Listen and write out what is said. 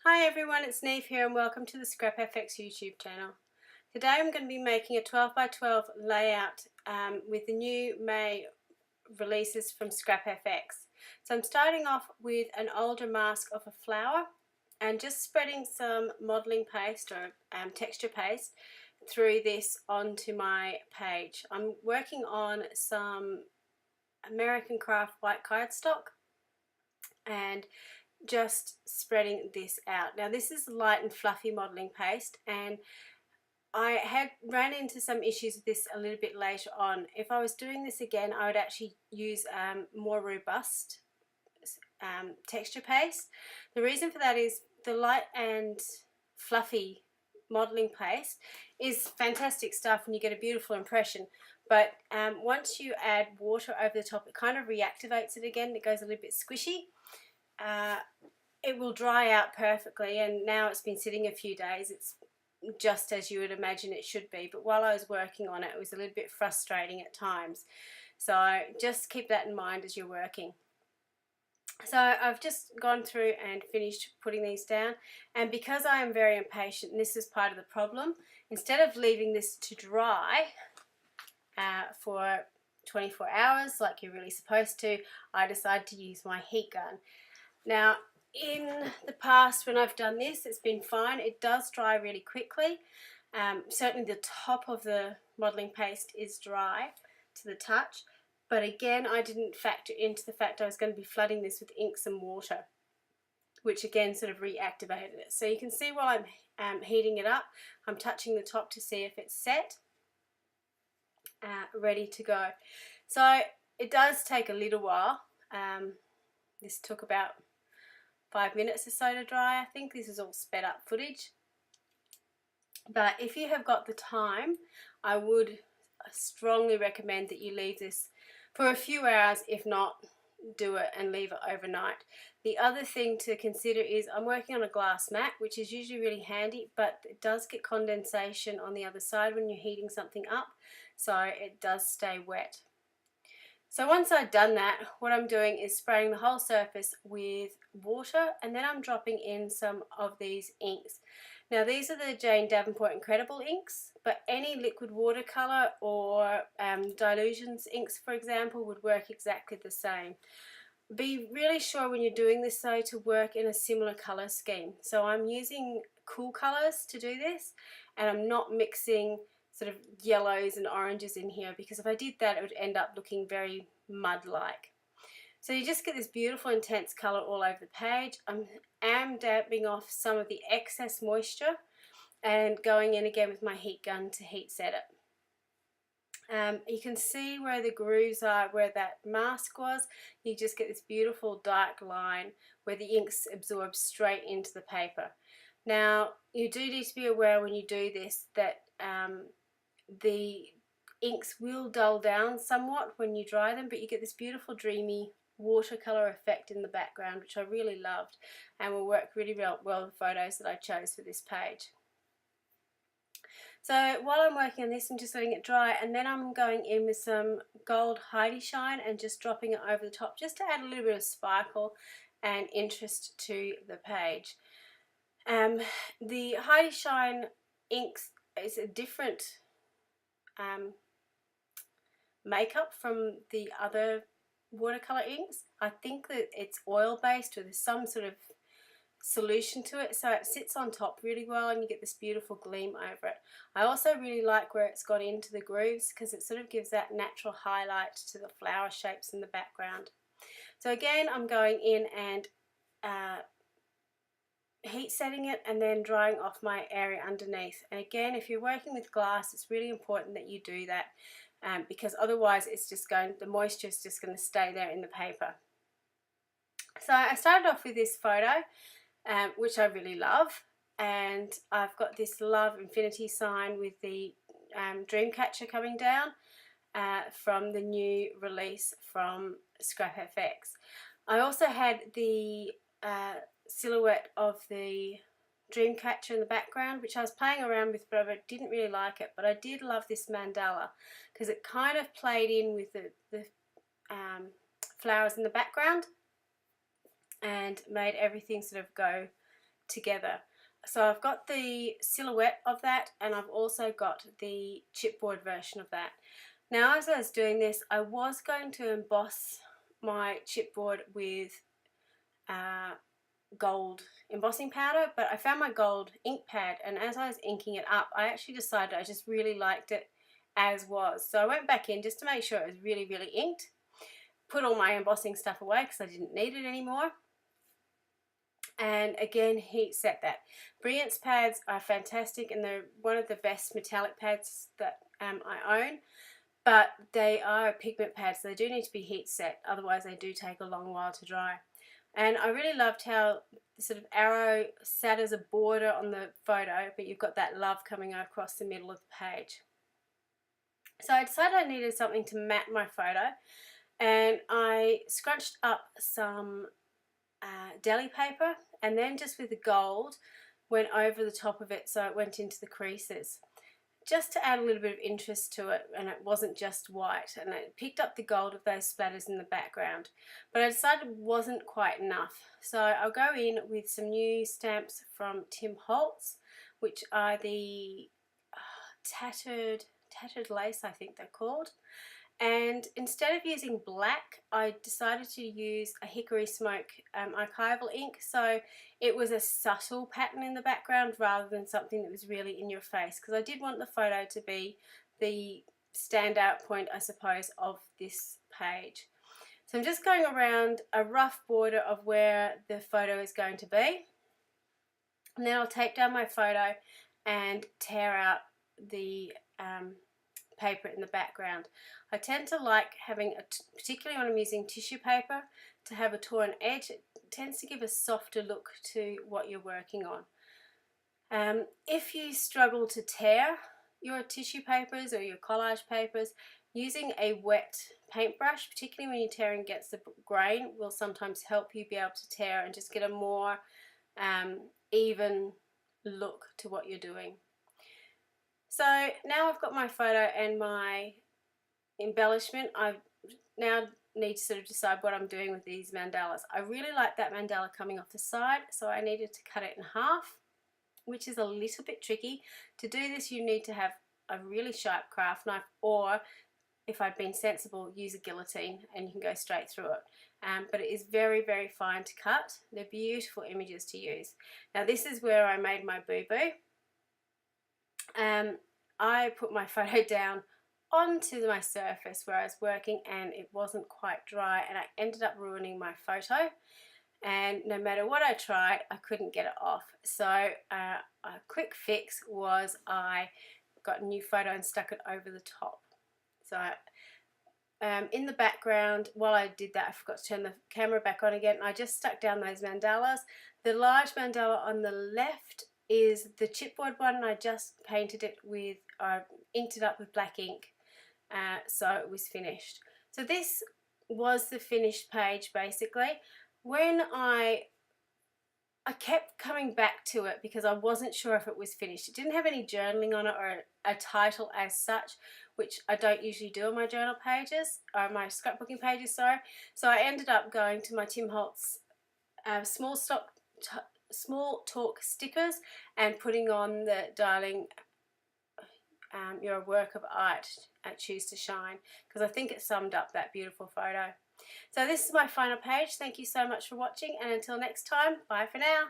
Hi everyone, it's Neve here and welcome to the Scrap FX YouTube channel. Today I'm going to be making a 12 by 12 layout with the new May releases from Scrap FX. So I'm starting off with an older mask of a flower and just spreading some modelling paste or texture paste through this onto my page. I'm working on some American Craft white cardstock and just spreading this out. Now this is light and fluffy modelling paste, and I had ran into some issues with this a little bit later on. If I was doing this again, I would actually use more robust texture paste. The reason for that is the light and fluffy modelling paste is fantastic stuff and you get a beautiful impression, but once you add water over the top, it kind of reactivates it again. It goes a little bit squishy. It will dry out perfectly, and now it's been sitting a few days. It's just as you would imagine it should be, but while I was working on it, it was a little bit frustrating at times. So just keep that in mind as you're working. So I've just gone through and finished putting these down, and because I am very impatient, and this is part of the problem, instead of leaving this to dry for 24 hours like you're really supposed to, I decided to use my heat gun. Now, in the past when I've done this, it's been fine. It does dry really quickly. Certainly the top of the modelling paste is dry to the touch, but again, I didn't factor into the fact I was going to be flooding this with inks and water, which again sort of reactivated it. So you can see while I'm heating it up, I'm touching the top to see if it's set, ready to go. So it does take a little while. This took about 5 minutes or so to dry. I think this is all sped up footage. But if you have got the time, I would strongly recommend that you leave this for a few hours, if not do it and leave it overnight. The other thing to consider is I'm working on a glass mat, which is usually really handy, but it does get condensation on the other side when you're heating something up, so it does stay wet. So once I've done that, what I'm doing is spraying the whole surface with water, and then I'm dropping in some of these inks. Now these are the Jane Davenport Incredible inks, but any liquid watercolour or Dylusions inks, for example, would work exactly the same. Be really sure when you're doing this though to work in a similar colour scheme. So I'm using cool colours to do this, and I'm not mixing sort of yellows and oranges in here, because if I did that it would end up looking very mud-like. So you just get this beautiful intense colour all over the page. I am damping off some of the excess moisture and going in again with my heat gun to heat set it. You can see where the grooves are, where that mask was. You just get this beautiful dark line where the inks absorb straight into the paper. Now you do need to be aware when you do this that the inks will dull down somewhat when you dry them, but you get this beautiful dreamy watercolor effect in the background, which I really loved and will work really well with the photos that I chose for this page. So while I'm working on this, I'm just letting it dry, and then I'm going in with some gold Heidi Shine and just dropping it over the top just to add a little bit of sparkle and interest to the page. The Heidi Shine inks is a different makeup from the other watercolor inks. I think that it's oil based, or there's some sort of solution to it, so it sits on top really well and you get this beautiful gleam over it. I also really like where it's got into the grooves, because it sort of gives that natural highlight to the flower shapes in the background. So again, I'm going in and heat setting it and then drying off my area underneath. And again, if you're working with glass, it's really important that you do that, because otherwise it's just the moisture is just going to stay there in the paper. So I started off with this photo, which I really love, and I've got this love infinity sign with the Dreamcatcher coming down from the new release from Scrap FX. I also had the silhouette of the Dreamcatcher in the background, which I was playing around with, but I didn't really like it. But I did love this mandala because it kind of played in with the flowers in the background and made everything sort of go together. So I've got the silhouette of that, and I've also got the chipboard version of that. Now, as I was doing this, I was going to emboss my chipboard with gold embossing powder, but I found my gold ink pad, and as I was inking it up, I actually decided I just really liked it as was. So I went back in just to make sure it was really, really inked, put all my embossing stuff away because I didn't need it anymore, and again heat set that. Brilliance pads are fantastic, and they're one of the best metallic pads that I own, but they are a pigment pad, so they do need to be heat set, otherwise they do take a long while to dry. And I really loved how the sort of arrow sat as a border on the photo, but you've got that love coming across the middle of the page. So I decided I needed something to mat my photo, and I scrunched up some deli paper, and then just with the gold went over the top of it so it went into the creases, just to add a little bit of interest to it, and it wasn't just white, and I picked up the gold of those splatters in the background, but I decided it wasn't quite enough. So I'll go in with some new stamps from Tim Holtz, which are the tattered lace, I think they're called. And instead of using black, I decided to use a hickory smoke archival ink, so it was a subtle pattern in the background rather than something that was really in your face, because I did want the photo to be the standout point, I suppose, of this page. So I'm just going around a rough border of where the photo is going to be, and then I'll tape down my photo and tear out the paper in the background. I tend to like having, particularly when I'm using tissue paper, to have a torn edge. It tends to give a softer look to what you're working on. If you struggle to tear your tissue papers or your collage papers, using a wet paintbrush, particularly when you're tearing against the grain, will sometimes help you be able to tear and just get a more even look to what you're doing. So now I've got my photo and my embellishment. I now need to sort of decide what I'm doing with these mandalas. I really like that mandala coming off the side, so I needed to cut it in half, which is a little bit tricky. To do this, you need to have a really sharp craft knife, or if I'd been sensible, use a guillotine and you can go straight through it. But it is very, very fine to cut. They're beautiful images to use. Now this is where I made my boo-boo. I put my photo down onto my surface where I was working, and it wasn't quite dry, and I ended up ruining my photo, and no matter what I tried, I couldn't get it off. So a quick fix was I got a new photo and stuck it over the top. So in the background, while I did that, I forgot to turn the camera back on again. I just stuck down those mandalas. The large mandala on the left is the chipboard one, and I just painted it with, inked it up with black ink, so it was finished. So this was the finished page basically. When I kept coming back to it because I wasn't sure if it was finished. It didn't have any journaling on it or a title as such, which I don't usually do on my journal pages, or my scrapbooking pages, sorry. So I ended up going to my Tim Holtz Small Talk stickers and putting on the Darling You're a Work of Art at Choose to Shine, because I think it summed up that beautiful photo. So this is my final page. Thank you so much for watching, and until next time, bye for now.